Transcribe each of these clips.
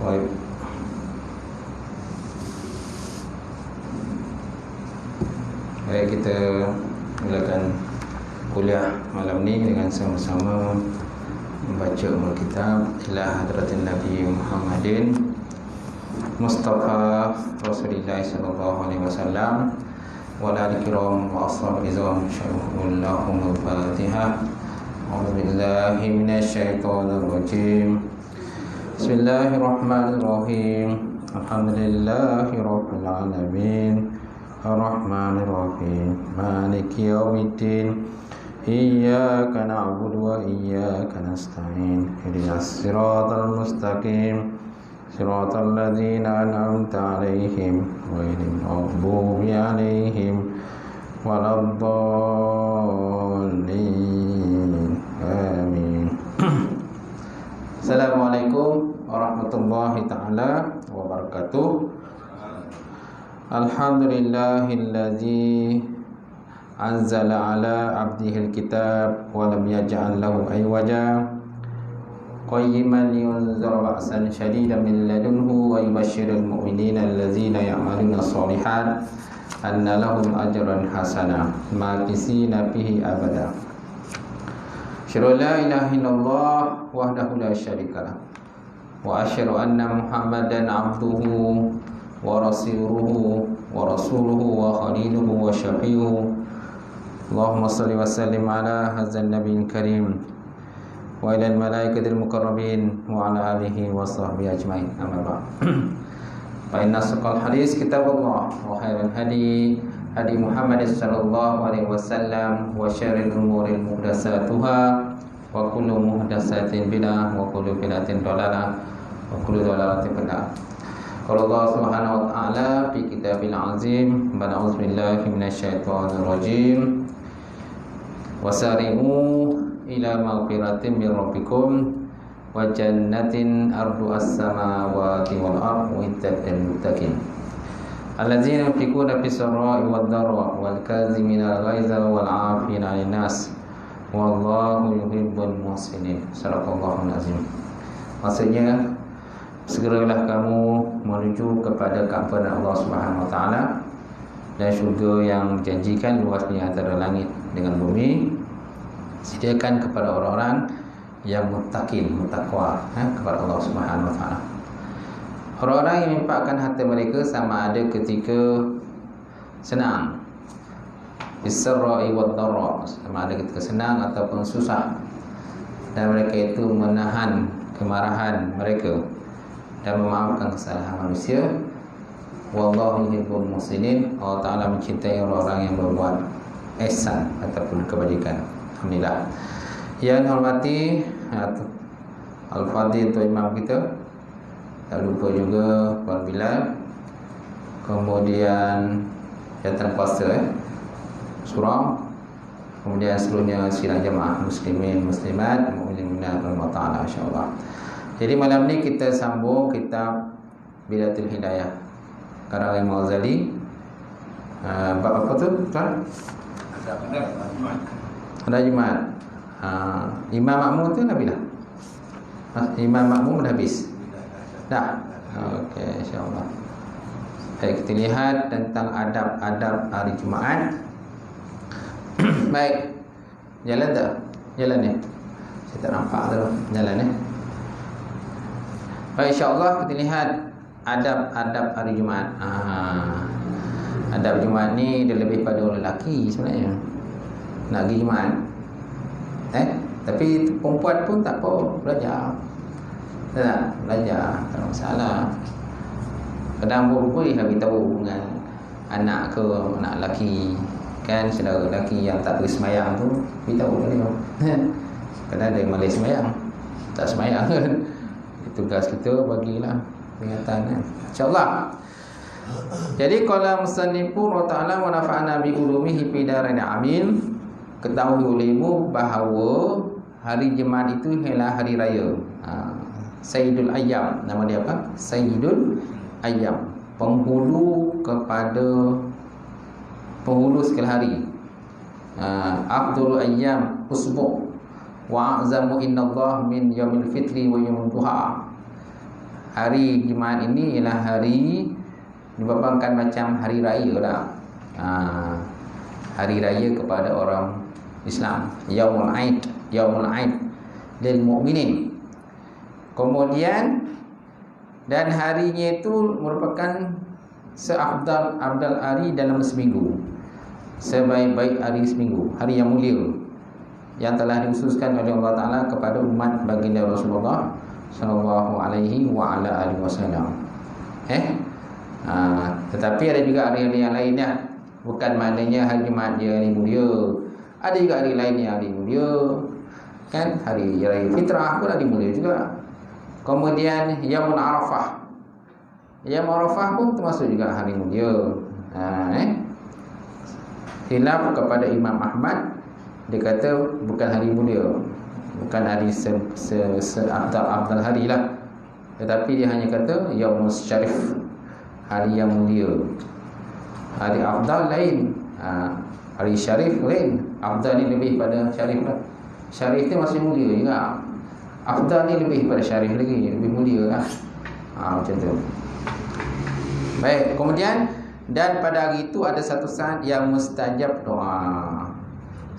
Baik. Baik, kita mulakan kuliah malam ni dengan sama-sama membaca Alkitab ila hadratin Nabi Muhammadin Mustafa Rasulullah sallallahu alaihi wasallam wa ala alihi wa ashabihi Allahumma Fatihah. A'udzu billahi minasyaitonir rajim. Bismillahirrahmanirrahim. Alhamdulillahi rabbil alamin. Ar-Rahmanir Rahim. Maliki yaumiddin. Iyyaka na'budu wa iyyaka nasta'in. Ihdinas siratal mustaqim. Siratal ladzina an'amta 'alaihim ghairil maghdubi 'alaihim waladdallin. Amin. Assalamualaikum warahmatullahi ta'ala wabarakatuh. Alhamdulillahillazi anzala ala abdihil kitab wa lam yaj'al lahu aywaja qayyiman liyunzira ba'san shadidan min ladunhu wa yubashshirul mu'minina allazina ya'maluna shalihat anna lahum ajran hasana makisina fihi abada. Asyhadu la ilaha illallah wahdahu la syarikalah wa asyhadu anna Muhammadan abduhu wa rasuluhu wa khaliluhu wa syafi'uhu. Allahumma salli wa sallim ala hadzal nabiyil karim wa ila al malaikatil muqarrabin wa ala alihi wa sahbihi ajmain. Amma ba'd. Fa inna asqal hadis kitabullah wa khairal hadi hadi Muhammad sallallahu alaihi wasallam wa syarril umuri muhdatsatuha wa kullu muhdatsatin bid'ah wa kullu bid'atin dhalalah wa kullu dhalalatin finnar. Qala Allah Subhanahu wa ta'ala fi kitabil azim, a'udzu billahi minasyaitonir rajim. Wasari'u ila maghfiratin min rabbikum wa jannatin ardu'as samawati wal ardu uiddat lil muttaqin. Alladzina yunfiquna fis sarai wad dharra wal kazimina al-ghaiza wal 'afina 'anil nas wallahu yuhibbul muhsinin. Shadaqallahul azim. Maksudnya, segeralah kamu menuju kepada keampunan Allah Subhanahu wa taala dan syurga yang janjikan luasnya antara langit dengan bumi. Sediakan kepada orang-orang yang muttaqin, mutakwa kepada Allah Subhanahu wa taala. Orang-orang yang menginfakkan harta mereka sama ada ketika senang, bisarra'i wad dharra, sama ada ketika senang ataupun susah, dan mereka itu menahan kemarahan mereka dan memaafkan kesalahan manusia. Wallahu yuhibbul muhsinin. Allah Ta'ala mencintai orang-orang yang berbuat ihsan ataupun kebajikan. Alhamdulillah. Yang hormati Al-Fadhil tu imam kita, tak lupa juga Puan Bilal, kemudian jawatan kuasa surau, kemudian seluruhnya sidang jemaah muslimin muslimat mukminin Allah Ta'ala insya-Allah. Jadi malam ni kita sambung kitab Bidatul Hidayah karang Imam Ghazali. Bab apa tu? Tuan? Ada Jumaat. Imam Makmum tu dah bila? Imam Makmum dah habis. Dah. Okey, insya-Allah. Baik, kita lihat tentang adab-adab hari Jumaat. Baik. Jalan tak? Jalan ni. Saya tak nampak tu. Jalan ni. Baik, insya-Allah kita lihat adab-adab hari Jumaat. Adab Jumaat ni dia lebih pada orang lelaki sebenarnya. Nak pergi Jumaat. Tapi perempuan pun tak apa, belajar. Tak belajar, tak ada masalah. Kadang perempuan dia beritahu dengan anak ke anak lelaki, kan, saudara lelaki yang tak pergi semayang tu, beritahu dia. Kadang dia malas semayang, tak semayang kan. Tugas kita bagilah peringatan, kan. InsyaAllah. Jadi qala musannifu wa ta'ala wa nafa'ana bi ulumihi fi darin amin. Ketahui olehmu bahawa hari Jumaat itu ialah hari raya, Sayyidul Ayyam. Nama dia apa? Sayyidul Ayyam, penghulu kepada penghulu segala hari. Afdalul ayyam usbu' wa a'zamu indallah min yaumil fitri wa yaumil duha. Hari Jumaat ini ialah hari dibapakan macam hari raya lah. Hari raya kepada orang Islam, Yaumul Aid, Yaumul Aid lil mu'minin. Kemudian dan harinya itu merupakan seafdal hari dalam seminggu, sebaik-baik hari seminggu, hari yang mulia yang telah dikhususkan oleh Allah Ta'ala kepada umat baginda Rasulullah sallallahu alaihi wa ala alihi wasallam. Tetapi ada juga hari-hari yang lainnya. Bukan maknanya hari Jumaat dia hari mulia. Ada juga hari lainnya hari mulia, kan? Hari Raya Fitrah pun hari mulia juga. Kemudian Yaumul Arafah. Yaumul Arafah pun termasuk juga hari mulia. Khilaf kepada Imam Ahmad, dia kata bukan hari mulia, bukan hari se-afdal hari lah, tetapi dia hanya kata Yaumul Syarif, hari yang mulia. Hari afdal lain, hari syarif lain. Afdal ni lebih pada syarif lah. Syarif ni masih mulia juga. Afdal ni lebih pada syarif lagi, lebih mulia lah. Macam tu. Baik, kemudian dan pada hari itu ada satu saat yang mustajab doa.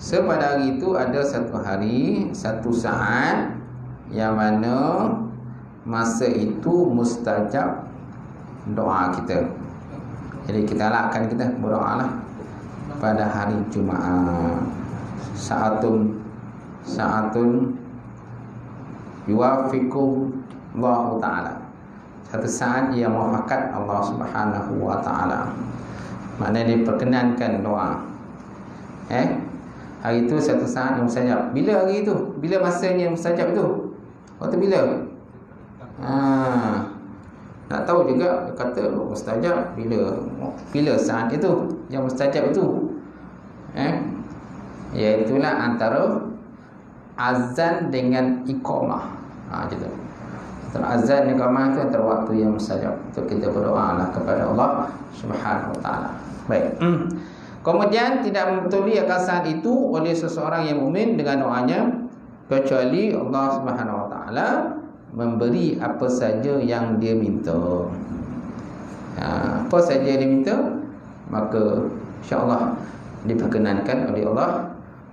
Pada hari itu ada satu hari, satu saat yang mana masa itu mustajab doa kita. Jadi kita lakkan, kita berdoa lah pada hari Jumaat. Saatun yuwafiqu Allah Ta'ala, satu saat yang muwafakat Allah Subhanahu wa Ta'ala, maknanya diperkenankan doa. Hari itu satu saat yang mustajab. Bila hari itu? Bila masanya yang mustajab itu? Waktu bila? Tak tahu juga, kata mustajab bila saat itu yang mustajab itu. Iaitulah antara azan dengan iqamah. Gitu. Antara azan dan iqamah itu antara waktu yang mustajab. Untuk kita berdoa lah kepada Allah Subhanahu wa Ta'ala. Baik. Kemudian tidak membetuli akan saat itu oleh seseorang yang mukmin dengan doanya, kecuali Allah Subhanahu wa Ta'ala memberi apa saja yang dia minta. Apa saja dia minta, maka insya-Allah diperkenankan oleh Allah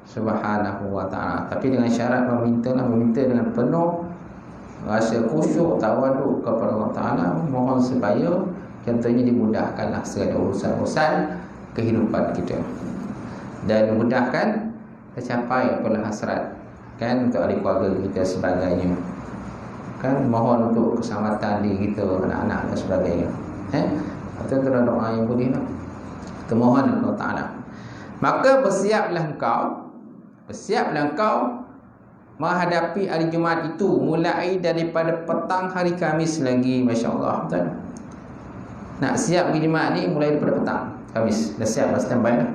Subhanahu wa Ta'ala. Tapi dengan syarat meminta dengan penuh rasa khusyuk, tawaduk kepada Allah Ta'ala, mohon supaya contohnya dimudahkanlah segala urusan-urusan kehidupan kita, dan memudahkan tercapai apalah hasrat, kan, untuk ahli keluarga kita sebagainya, kan, mohon untuk keselamatan diri kita, anak-anak dan sebagainya. Itu adalah doa yang boleh lah. Kita mohon Allah Ta'ala. Maka bersiaplah engkau menghadapi hari Jumaat itu, mulai daripada petang hari Khamis lagi. Masya Allah, betul? Nak siap pergi Jumaat ni mulai daripada petang Khamis. Dah siap, dah standby dah.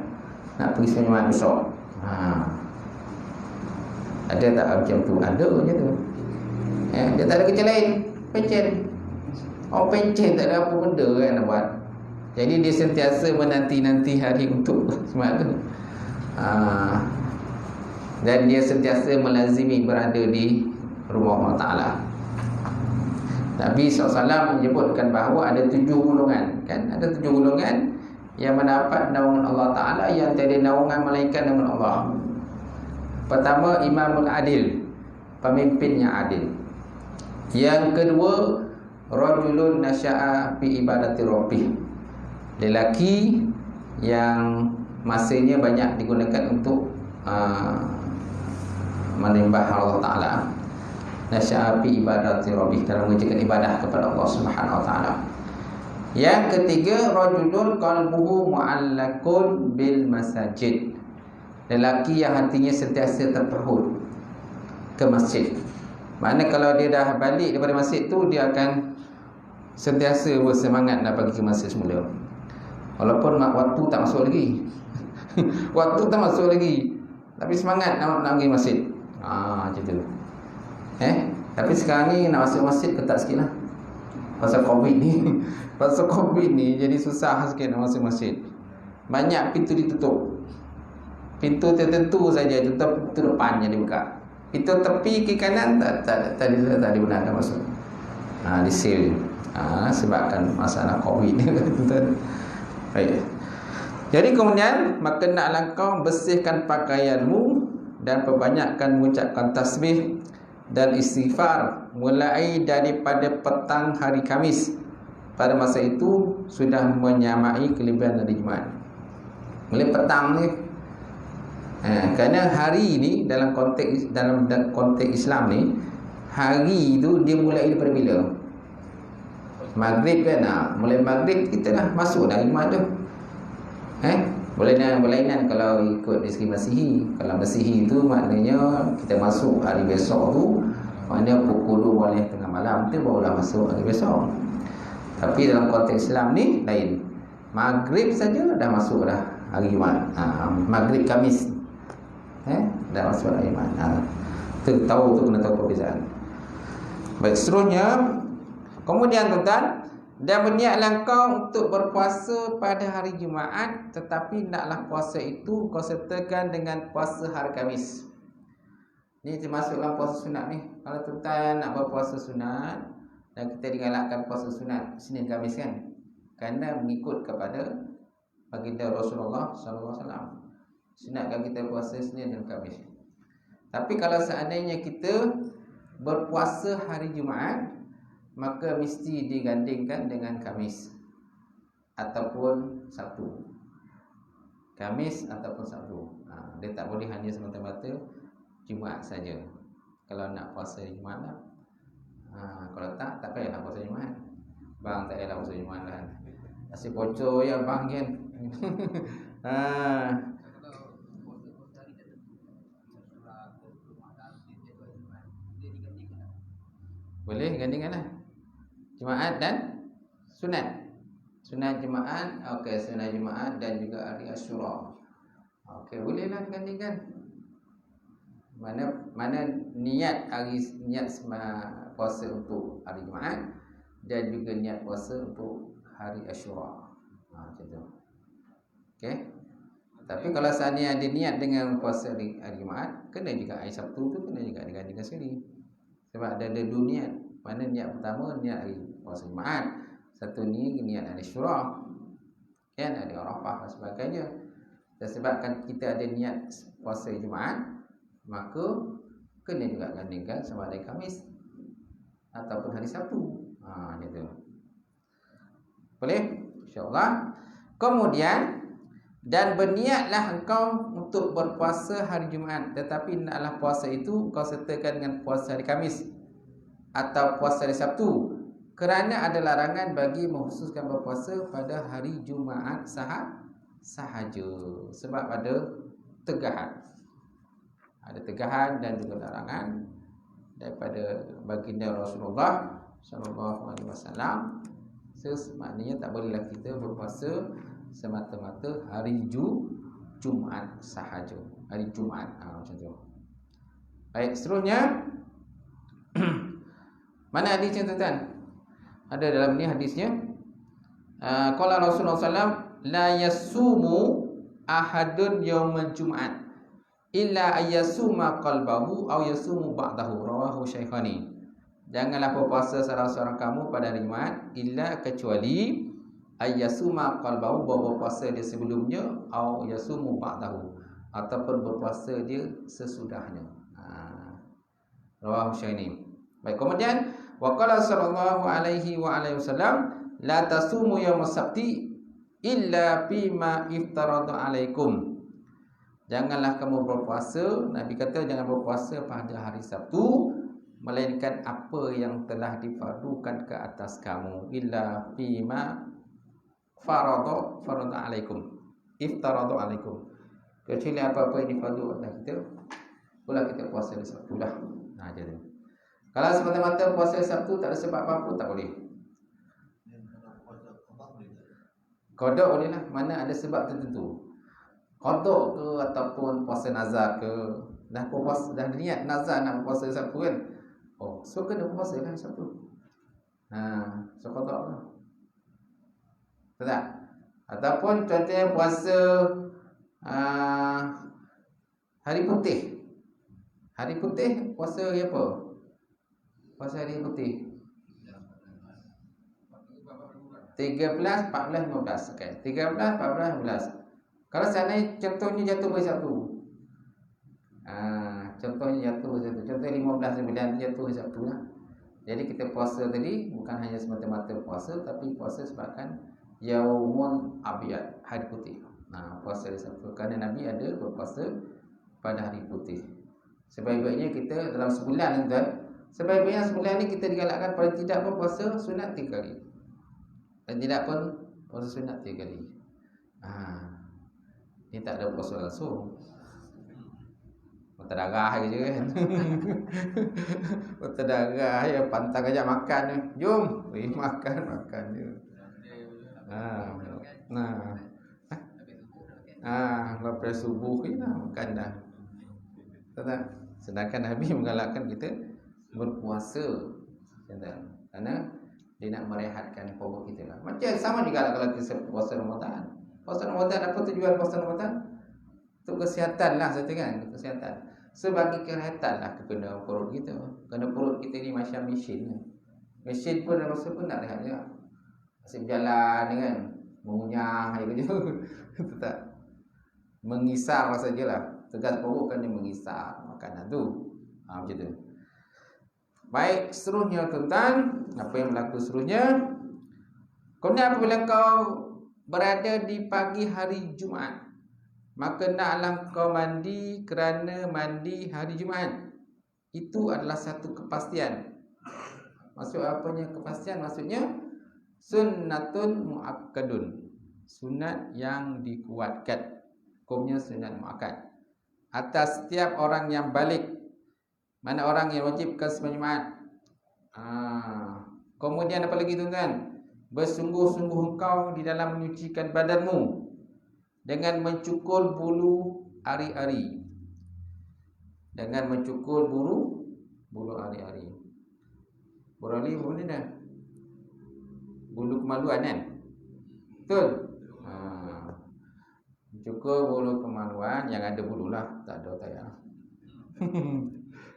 Nak pergi semua Jumaat besok. Ada tak macam tu? Ada je tu. Dia tak ada kerja lain, pencen. Pencen tak ada apa benda kan nak buat. Jadi dia sentiasa menanti-nanti hari untuk Jumaat tu. Dan dia sentiasa melazimi berada di rumah Allah Ta'ala. Nabi SAW menyebutkan bahawa ada 7 golongan, kan? Ada 7 golongan yang mendapat naungan Allah Ta'ala, yang tiada naungan melainkan naungan Allah. Pertama, imamul adil, pemimpin yang adil. Yang kedua, rajulun nasya'a fi ibadati rabbih, lelaki yang masanya banyak digunakan untuk menyembah Allah Ta'ala, nasyafi ibadati rabbih, dalam mengerjakan ibadah kepada Allah Subhanahu Wa Ta'ala. Yang ketiga, rajulun qalbuhu mu'allakun bil masajid, lelaki yang hatinya sentiasa terpaut ke masjid. Maknanya kalau dia dah balik daripada masjid tu, dia akan sentiasa bersemangat nak pergi ke masjid semula, walaupun waktu tak masuk lagi. Waktu tak masuk lagi, tapi semangat nak pergi masjid. Macam tu. Tapi sekarang ni nak masuk masjid ketat sikit lah, pasal Covid ni. Pasal Covid ni jadi susah sikit nak masuk masjid. Banyak pintu ditutup. Pintu tertentu saja, pintu depan yang dibuka. Pintu tepi ke kanan tak dibenarkan masuk. Di seal. Sebabkan masalah Covid ni. Baik. Jadi kemudian, maka naklah kau bersihkan pakaianmu dan perbanyakkan mengucapkan tasbih dan istighfar mulai daripada petang hari Khamis. Pada masa itu sudah menyamai kelebihan hari Jumaat. Mulai petang ni, kerana hari ni dalam konteks Islam ni, hari tu dia mulai daripada bila? Maghrib kan. Mulai maghrib kita dah masuk dah Jumaat tu. Berlainan kalau ikut dari segi Masihi. Kalau Masihi tu maknanya kita masuk hari besok tu, maknanya pukul 2 tengah malam tu barulah masuk hari besok. Tapi dalam konteks Islam ni lain. Maghrib saja dah masuk dah hari Jumaat. Maghrib Khamis dah masuk hari Jumaat. Tu kena tahu perbezaan. Baik, seterusnya, kemudian tuan-tuan, dan berniatlah kau untuk berpuasa pada hari Jumaat, tetapi naklah puasa itu kau sertakan dengan puasa hari Khamis. Ni termasuk dalam puasa sunat ni. Kalau tuan-tuan nak berpuasa sunat, dan kita digalakkan puasa sunat Senin Khamis kan, kerana mengikut kepada baginda Rasulullah SAW. Sunatkan kita puasa Senin dan Khamis. Tapi kalau seandainya kita berpuasa hari Jumaat, maka mesti digandingkan dengan Khamis ataupun Sabtu. Khamis ataupun Sabtu. Dia tak boleh hanya semata-mata Jumaat saja. Kalau nak puasa Jumaat lah. Kalau tak payahlah puasa Jumaat. Bang tak payahlah puasa Jumaat lah. Asyik bocor ya bang kan. Boleh gandingkan lah Jumaat dan sunat. Sunat Jumaat, okey, sunat Jumaat dan juga hari Asyura. Okey, bolehlah gandingkan. Mana niat puasa untuk hari Jumaat dan juga niat puasa untuk hari Asyura. Macam tu. Okey. Tapi kalau seandainya ada niat dengan puasa hari Jumaat, kena juga hari Sabtu tu kena juga digandingkan sekali. Sebab ada dua niat. Mana niat pertama niat hari puasa Jumaat, satu ni niat hari Asyura, kan, hari Arafah dan sebagainya. Dan sebabkan kita ada niat puasa Jumaat, maka kena juga gandingkan sama ada Khamis ataupun hari Sabtu. Gitu. Boleh? InsyaAllah. Kemudian, dan berniatlah engkau untuk berpuasa hari Jumaat, tetapi naklah puasa itu kau sertakan dengan puasa hari Khamis atau puasa hari Sabtu, kerana ada larangan bagi mengkhususkan berpuasa pada hari Jumaat sahaja. Sebab ada tegahan. Ada tegahan dan juga larangan daripada baginda Rasulullah SAW. Maknanya tak bolehlah kita berpuasa semata-mata hari Jumaat sahaja. Hari Jumaat macam tu. Baik, seterusnya mana hadisnya tuan-tuan? Ada dalam ni hadisnya. Qala Rasulullah SAW, la yasumu ahadun yaumal Jumaat illa ayyasuma qalbahu aw yasumu ba'dahu, rawahu Syaikhani. Janganlah berpuasa salah seorang kamu pada hari Jumaat illa kecuali ayyasuma qalbahu, berpuasa dia sebelumnya, aw yasumu ba'dahu, ataupun berpuasa dia sesudahnya. Rawahu Syaikhani. Baik, kemudian waqala sallallahu alaihi wa alihi wasallam, la tasumu yaumas sabti illa bima iftarada alaikum. Janganlah kamu berpuasa. Nabi kata jangan berpuasa pada hari Sabtu, melainkan apa yang telah difardukan ke atas kamu, illa fima farada alaikum, iftarada alaikum, kecuali apa-apa yang difardu atas kita, pula kita puasa hari Sabtu dah. Nah, jadi kalau semata-mata puasa Sabtu tak ada sebab apa-apa, tak boleh. Qada boleh lah, mana ada sebab tertentu. Qada ke ataupun puasa nazar ke, dah puasa, dah niat nazar nak puasa Sabtu kan. Oh, so kena puasa kan Sabtu. So qada lah. Tak? Ataupun contohnya puasa hari putih. Hari putih puasa hari apa? Puasa hari putih 13, 14, 15. Okey, 13, 14, 15. Kalau seandainya contohnya jatuh hari Sabtu. Contohnya jatuh hari Sabtu. Contohnya 15, 9 jatuh hari Sabtu lah. Jadi kita puasa tadi bukan hanya semata-mata puasa, tapi puasa sebabkan Yaumun Abiyad, hari putih. Puasa hari Sabtu. Kerana Nabi ada berpuasa pada hari putih. Sebaik-baiknya kita dalam sebulan ni, sebaik-baiknya sebulan ni kita digalakkan paling tidak pun puasa sunat 3 kali. Dan tidak pun puasa sunat 3 kali. Ni tak ada puasa langsung. Mata darah je kan. Mata darah ya, pantang ajak makan je. Jom, makan je. Lepas subuh ni dah makan dah. Tak? Sedangkan Nabi menggalakkan kita berpuasa, kerana dia nak merehatkan perut kita lah. Macam sama juga lah kalau kita puasa Ramadan. Puasa Ramadan, apa tujuan puasa Ramadan? Untuk kesihatan lah, satu kan, kesihatan. Sebagai kerehatan lah kena perut kita. Kerana perut kita ni macam mesin. Mesin pun ada masa pun nak rehat je. Asyik berjalan kan, mengunyah air je. Tak? Mengisar sajalah. Tegas perut kan dia mengisar makanan tu. Macam tu. Baik, seterusnya tentang apa yang berlaku seterusnya. Kemudian apabila kau berada di pagi hari Jumaat, maka naklah kau mandi kerana mandi hari Jumaat. Itu adalah satu kepastian. Maksud apanya kepastian? Maksudnya sunnatun muakkadun, sunat yang dikuatkan. Hukumnya sunat muakkad atas setiap orang yang balik. Mana orang yang wajibkan sembahyang Jumaat. Kemudian apa lagi tuan-tuan? Bersungguh-sungguh engkau di dalam menyucikan badanmu dengan mencukur bulu ari-ari. Dengan mencukur bulu ari-ari. Bulu ari ni dah bulu kemaluan kan? Betul? Mencukur bulu kemaluan yang ada bulu lah, tak ada tayar.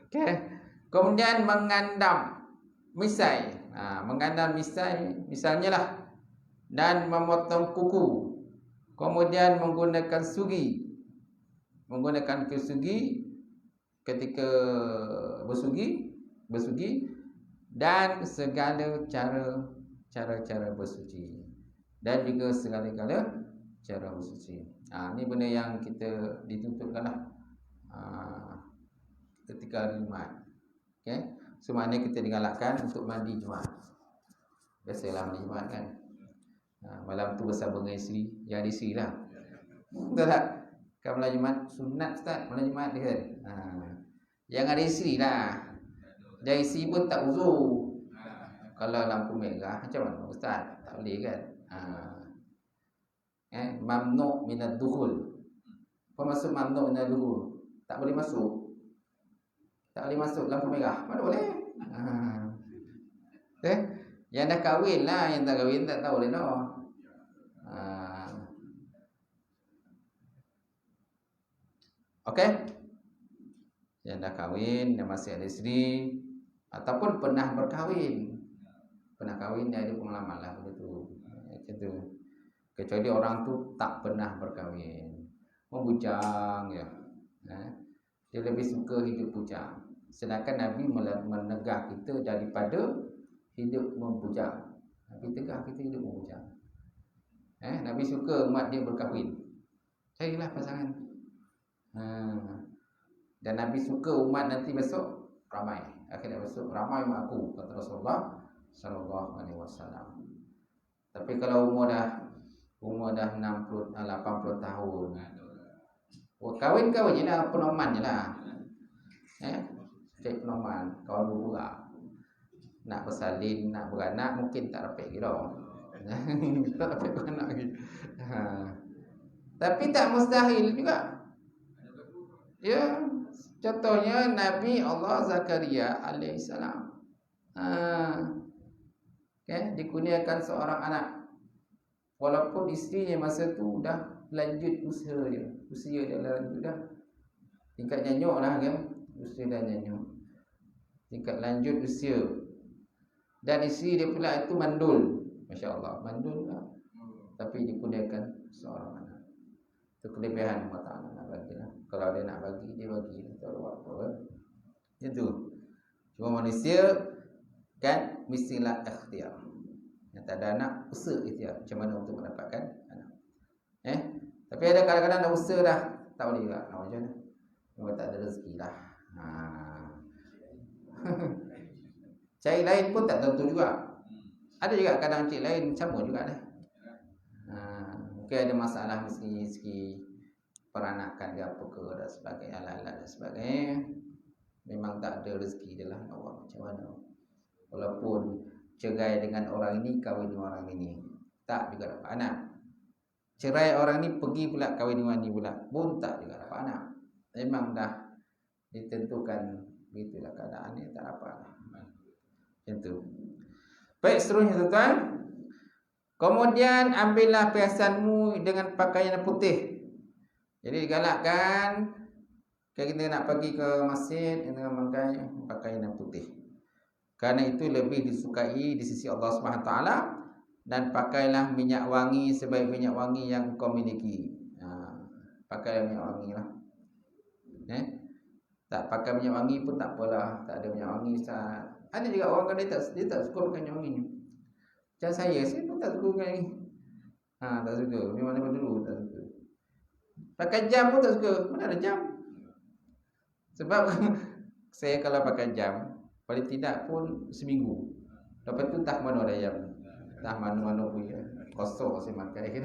Okay. Kemudian mengandam misai. Mengandam misai misalnya lah, dan memotong kuku. Kemudian menggunakan sugi. Menggunakan kesugi ketika bersugi dan segala cara-cara bersuci, dan juga segala-gala cara bersuci. Ni benda yang kita dituntutkan lah ketika hari Jumaat. Okay? So maknanya kita digalakkan untuk mandi Jumaat. Biasalah mandi Jumaat kan. Malam tu bersama dengan isteri, yang ada isteri lah. Betul tak? Kan malam Jumaat sunat Ustaz, malam Jumaat dia kan. Yang ada isteri lah. Dan isteri pun tak uzur. Kalau lampu merah macam mana Ustaz? Tak boleh kan. Mamnu' minad dukhul. Apa maksud mamnu' minad dukhul? Tak boleh masuk. Tak boleh masuk lampu merah. Mana boleh? Yang dah kahwin lah, yang tak kahwin tak tahu boleh dah. Okey. Yang dah kahwin, yang masih ada isteri, ataupun pernah berkahwin. Pernah kahwin, dia ada pengalaman lah begitu. Macam tu. Kecuali orang tu tak pernah berkahwin, membujang ya. Dia lebih suka hidup bujang. Sedangkan Nabi menegah kita daripada hidup membujang. Nabi tegah kita hidup membujang. Nabi suka umat dia berkahwin. Carilah pasangan. Dan Nabi suka umat nanti besok ramai. Akhirnya besok ramai mak aku, kata Rasulullah sallallahu alaihi wasallam. Tapi kalau umur dah 60 80 tahun. Kawin je lah, penoman je lah. Cek penoman, kawan berbual. Nak bersalin, nak beranak mungkin tak dapat lagi dah. Tak dapat beranak lagi. Tapi tak mustahil juga. Ya, contohnya Nabi Allah Zakaria alaihissalam. Dikurniakan seorang anak. Walaupun isterinya masa tu dah lanjut usia dia. Usia dia lanjut dah. Tingkat nyanyuk lah kan. Usia dah nyanyuk. Tingkat lanjut usia. Dan isteri dia pula itu mandul. Masya Allah, mandul lah. Tapi dikurniakan seorang anak. Itu kelebihan Allah Ta'ala nak bagi lah. Kalau dia nak bagi, dia bagi. Tak ada apa kan. Itu. Cuma manusia kan mestilah ikhtiar. Yang tak ada anak, usaha ikhtiar. Macam mana untuk mendapatkan anak. Tapi ada kadang-kadang dah usaha dah. Tak boleh juga. Nak macam mana? Memang tak ada rezeki lah. Cari lain pun tak tentu juga. Ada juga kadang cik lain sama juga dah. Mungkin ada masalah segi peranakan dia apa ke dan sebagainya, alat-alat dan sebagainya. Memang tak ada rezeki dia lah. Allah macam mana. Walaupun cerai dengan orang ini, kahwin dengan orang ini, tak juga dapat anak. Cerai orang ni pergi pula kahwin dengan ni pula, pun tak juga dapat anak. Memang dah ditentukan begitulah keadaan ni, tak dapat lah. Macam tu. Baik, seterusnya tuan-tuan. Kemudian ambillah perhiasanmu dengan pakaian putih. Jadi digalakkan kita nak pergi ke masjid dengan memakai pakaian putih. Kerana itu lebih disukai di sisi Allah SWT. Dan pakailah minyak wangi sebaik minyak wangi yang kau miliki. Pakai minyak wangi lah. Tak pakai minyak wangi pun tak apalah. Tak ada minyak wangi Ustaz. Ada juga orang kan dia tak suka pakai minyak wangi. Macam saya pun tak suka pakai ni. Tak suka. Memang dulu tak suka. Pakai jam pun tak suka. Mana ada jam? Sebab saya kalau pakai jam, paling tidak pun seminggu. Lepas tu tak mana ada jam. Tak mana-mana punya. Kosong saya pakai.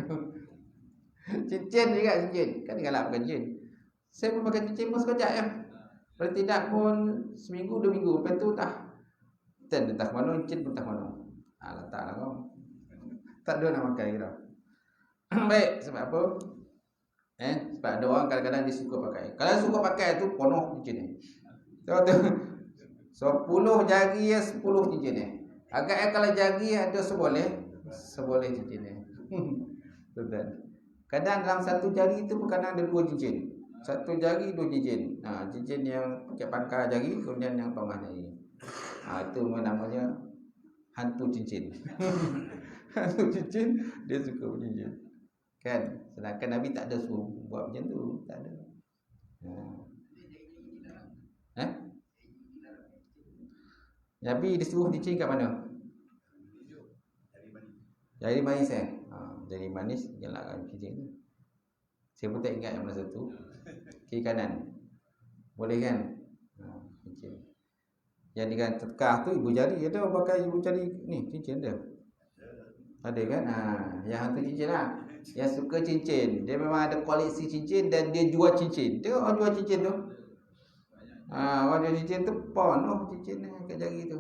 Cincin juga cincin. Kan galak pakai cincin. Saya pun pakai cincin pun sekejap ya. Paling tidak pun seminggu, 2 minggu. Lepas tu tak. Dan tak mana cincin pun tak mana. Letaklah kau. Tak ada nak pakai kita. Baik, sebab apa? Sebab ada orang kadang-kadang dia suka pakai. Kalau suka pakai tu penuh cincin ni. So 10 jari 10 cincin ni. Agaknya kalau jari ada seboleh cincin ni. Betul. Kadang dalam satu jari tu kadang ada 2 cincin. Satu jari 2 cincin. Cincin yang pakai pangkal jari, kemudian yang tengah jari. Itu namanya hantu cincin. Hantu cincin, dia suka cincin. Kan? Sedangkan Nabi tak ada suruh buat macam tu. Tak ada. Nabi disuruh cincin kat mana? Jari manis jari manis jelakkan cincin tu. Saya pun tak ingat yang mana satu. Kiri kanan. Boleh kan? Cincin. Yang dengan tekah tu ibu jari. Ada orang pakai ibu jari ni cincin dia. Ada kan? Yang hantu cincin lah. Yang suka cincin. Dia memang ada koleksi cincin dan dia jual cincin. Tengok orang jual cincin tu. Orang jual cincin tu penuh cincin kat jari tu.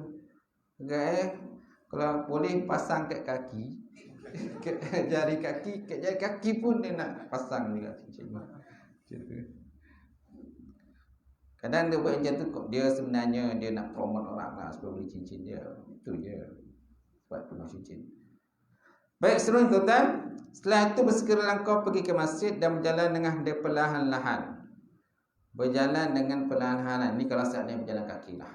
Kalau boleh pasang kat kaki. Kat jari kaki. Kat jari kaki pun dia nak pasang juga cincin. Kadang dia buat macam tu, dia sebenarnya dia nak promote orang lah supaya beli cincin dia. Itu je. Sebab penuh cincin. Baik, seterusnya tuan-tuan. Setelah itu bersegeralah kau pergi ke masjid dan berjalan dengan dia perlahan-lahan. Berjalan dengan perlahan-lahan. Ini kalau saatnya berjalan kaki lah.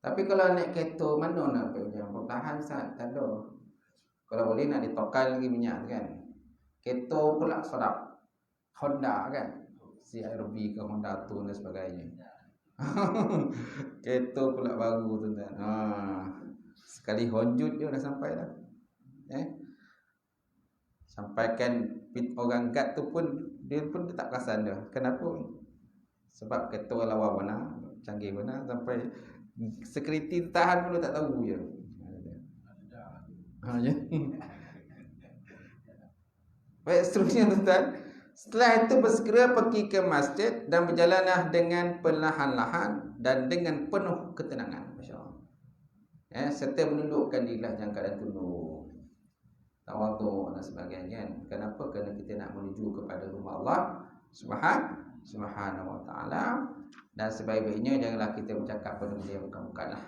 Tapi kalau naik kereta, mana nak berjalan perlahan saat? Tak ada. Kalau boleh nak ditokal lagi minyak kan. Kereta pula sedap. Honda kan. CRV ke Honda Tune dan sebagainya. Kereta pula baru tuan-tuan. Sekali honjut dia dah sampai dah. Sampaikan orang guard tu pun Dia pun tak perasan dah. Kenapa? Sebab ketua lawan mana, canggih mana, sampai security tahan pun tak tahu je. Ya. Baik, seterusnya tuan-tuan. Setelah itu bersegera pergi ke masjid dan berjalanlah dengan perlahan-lahan dan dengan penuh ketenangan. Masya-Allah. Serta menundukkan diri dalam keadaan tunduk. Tawaduk dan sebagainya. Kenapa? Kerana kita nak menuju kepada rumah Allah Subhanahu wa taala, dan sebaik-baiknya janganlah kita bercakap benda yang bukan-bukan lah.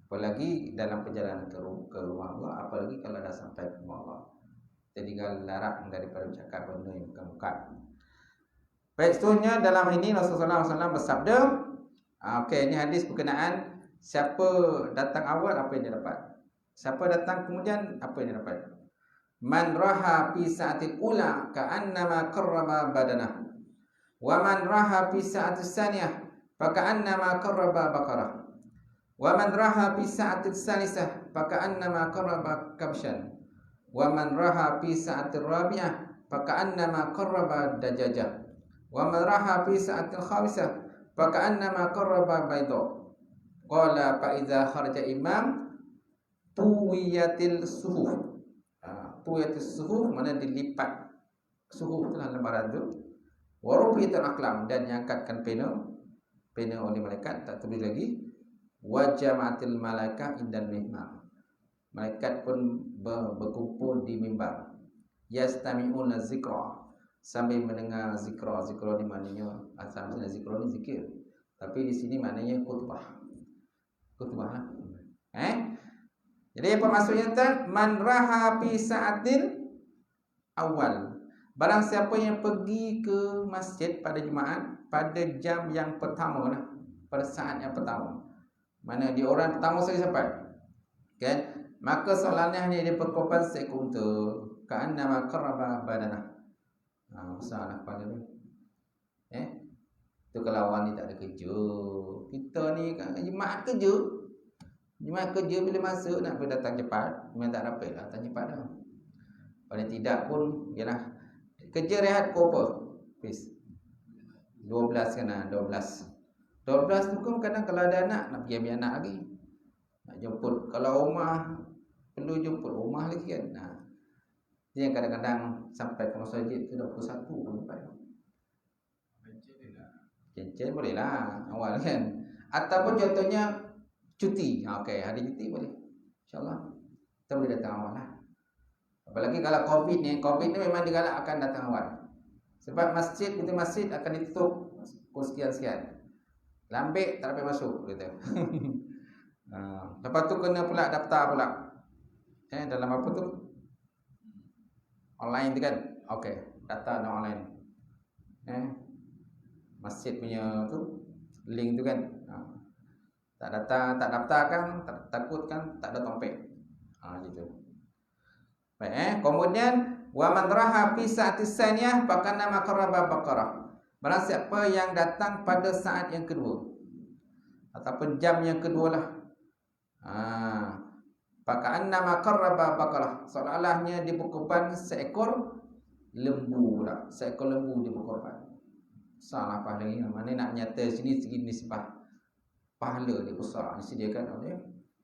Apalagi dalam perjalanan ke rumah Allah, apalagi kalau dah sampai ke rumah Allah. Kita tinggal larang daripada bercakap benda yang bukan-bukan. Baik, seterusnya dalam ini Rasulullah SAW bersabda, okey, ini hadis berkenaan siapa datang awal apa yang dia dapat. Siapa datang kemudian apa yang dia dapat. Man raha fi sa'atil ula ka'annama qarraba badanah. Wa man raha fi sa'atil saniyah faka'annama qarraba baqarah. Wa man raha fi sa'atil salisah faka'annama qarraba kabshan. Wa man raha fi sa'atil rabi'ah faka'annama qarraba dajajah. Wa man raha fi sa'atil khamisah faka'annama qarraba bayda. Qala fa idza kharaja imam tuwiyatil suhuf. Tuwiyatis suhuf mana dilipat. Suhuf itulah lembaran tu. Wa rufiyatil aqlam, dan diangkatkan pena oleh malaikat, tak tulis lagi. Wa jama'atil malaikah indal mimbar. Malaikat pun berkumpul di mimbar. Yastami'una zikra, sambil mendengar zikra. Zikra ni maknanya asalnya zikra ni zikir, tapi di sini maknanya khutbah. Khutbah lah. Jadi apa maksudnya tuan? Man raha fi sa'atil awal. Barang siapa yang pergi ke masjid pada Jumaat pada jam yang pertama lah, pada saat yang pertama. Mana dia orang pertama sekali sampai. Kan? Maka soalannya hanya dia berkorban seekor unta. Ka'annama qarraba badanah. Besarlah kepala dia. Tu kalau awak ni tak ada kerja. Kita ni kan Jumaat kerja. Jumaat kerja bila masuk nak pergi datang cepat. Memang tak dapat lah datang cepat dah. Kalau tidak pun yalah, kerja rehat kau apa? Please. 12 kena 12 tu kan kadang kalau ada anak nak pergi ambil anak lagi. Nak jemput, kalau rumah perlu jemput rumah lagi kan. Dia kadang-kadang sampai ke masjid tu 21 pun sampai. Cincin boleh lah awal kan. Ataupun contohnya cuti. Okey, hari cuti boleh. InsyaAllah kita boleh datang awal lah. Apalagi kalau COVID ni memang digalakkan datang awal. Sebab pintu masjid akan ditutup pukul sekian-sekian. Lambik tak dapat masuk kata. Lepas tu kena pula daftar pula. Dalam apa tu? Online tu kan. Okey, daftar dalam online. Masjid punya tu link tu kan. Tak daftar kan, takut kan tak ada tompek. Gitu. Baik, kemudian wa man raha fi sa'atis saniyah fakannama qarraba baqarah. Barang siapa yang datang pada saat yang kedua ataupun jam yang kedua lah. Fakannama qarraba baqarah. Seolah-olahnya dia berkorban seekor lembu pula. Seekor lembu dia berkorban. Salah pahala ni. Mana nak nyata sini segi nisbah pahala dia besar disediakan oleh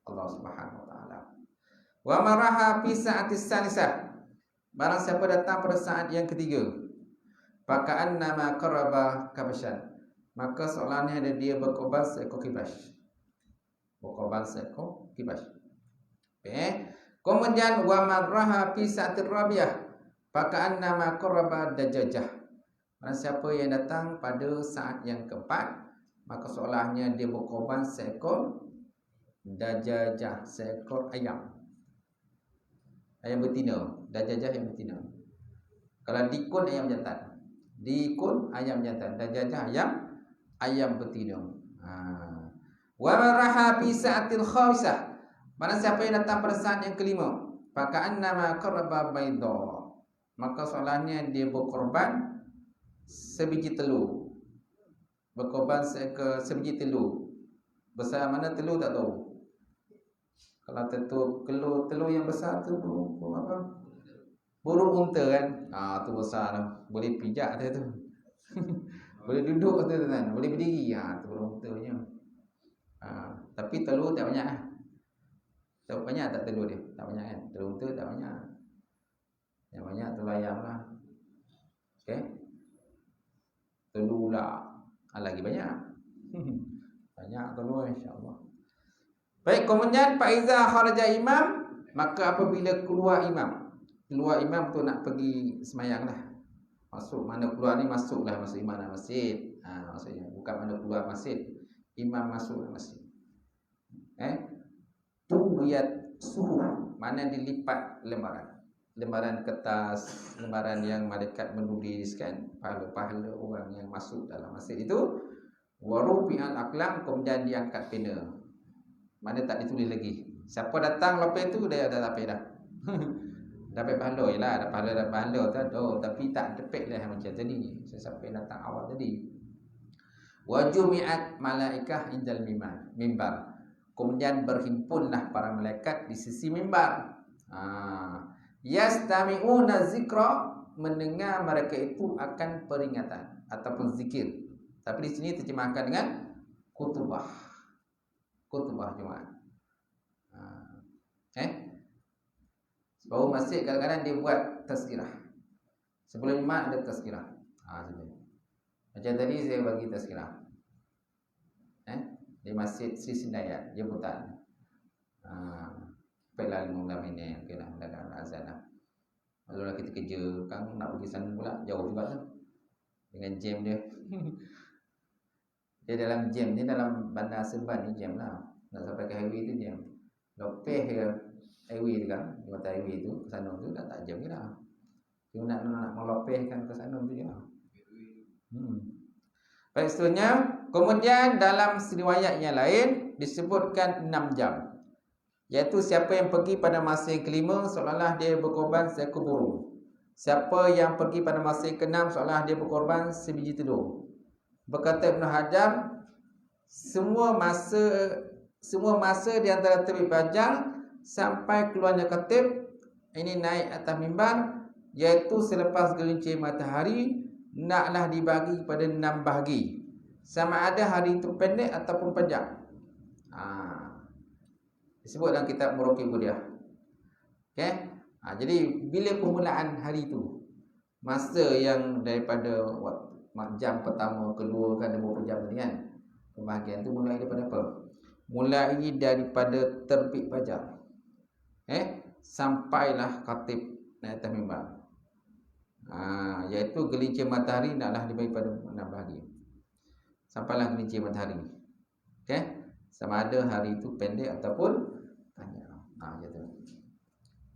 Allah Subhanahu wa taala. Wa maraha fi sa'atis salisah. Barang siapa datang pada saat yang ketiga, faka'annama qarraba kabashan. Maka seolah-olahnya dia berkorban seekor kibas. Berkorban seekor kibas. Kemudian wa maraha fi sa'atir rabiah, faka'annama qarraba dajajah. Barang siapa yang datang pada saat yang keempat, maka seolahnya dia berkorban seekor dajajah, seekor ayam. Ayam betina, dajajah yang betina. Kalau dikun ayam jantan. Dikun ayam jantan, dajajah ayam betina. Wa maraha fi sa'atil khamisah. Barang siapa yang datang pada saat yang kelima, faka'annama qarraba bayda. Maka seolahnya dia berkorban sebiji telur. Berkorban sebiji telur. Besar mana telur tak tahu. Kalau telur yang besar tu apa? Burung unta kan. Tu besar tu. Boleh pijak dia tu. Boleh duduk tu kan. Boleh berdiri. Tu burung untanya. Tapi telur tak banyak lah. Tak banyak tak telur dia? Tak banyak kan. Telur unta tak banyak. Yang banyak telur ayam lah. Okay. Telur ular lagi banyak. Banyak telur, insya-Allah. Baik, kemudian faiza kharaja imam, maka apabila keluar imam. Keluar imam tu nak pergi semayang lah. Masuk, mana keluar ni masuklah, masuk imam dalam masjid. Maksudnya bukan mana keluar masjid, imam masuk dalam masjid. Tuwiyat suhu, mana dilipat lembaran kertas, lembaran yang malaikat menuliskan pahala-pahala orang yang masuk dalam masjid itu. Warufi'al aqlam, kemudian diangkat pena. Mana tak ditulis lagi. Siapa datang lepas tu dia dah dapat dah. Dapat pahala jelah, ada pahala tu, tapi tak dapat lah macam tadi. Siapa yang datang awal tadi. Wa jumi'at malaikah indal mimbar. Kemudian berhimpunlah para malaikat di sisi mimbar. Yastami'una zikra, mendengar mereka itu akan peringatan ataupun zikir. Tapi di sini terjemahkan dengan khutbah. Khutbah Jumaat. Sebab masjid kadang-kadang dia buat tazkirah. Sebelum Jumaat ada tazkirah. Macam tadi saya bagi tazkirah. Di Masjid Sri Sindayat, jemputan. Baiklah 15 minit kena mendadak azan lah. Lalu kita kerja, kan nak pergi sana pula, jauh juga tu. Dengan jam dia. Dia dalam jam ni, dalam Bandar Serban ni jam lah. Nak sampai ke highway tu jam. Lepas ke highway tu kan, di mata highway tu, ke sana tu dah tak jam je lah. Cuma nak melopehkan ke sana tu je lah. Baik, seterusnya, kemudian dalam riwayat yang lain disebutkan 6 jam. Iaitu siapa yang pergi pada masa yang kelima, seolah-olah dia berkorban seekor burung. Siapa yang pergi pada masa yang keenam, seolah dia berkorban sebiji telur. Berkata Ibn Hajar, semua masa di antara terbit fajar sampai keluarnya khatib ini naik atas mimbar, iaitu selepas gelincir matahari, naklah dibagi kepada 6 bahagi. Sama ada hari itu pendek ataupun panjang. Disebut dalam kitab Muraqib Budiah. Okay? Jadi bila permulaan hari itu, masa yang daripada jam pertama, kedua, kan ada berapa jam ni kan, pembahagian tu mulai daripada apa? Mulai daripada terbit fajar, sampailah khatib naik atas mimbar. Iaitu gelincir matahari naklah dibagi pada 6 bahagi. Sampailah gelincir matahari. Okay? Sama ada hari itu pendek ataupun panjang. Gitu.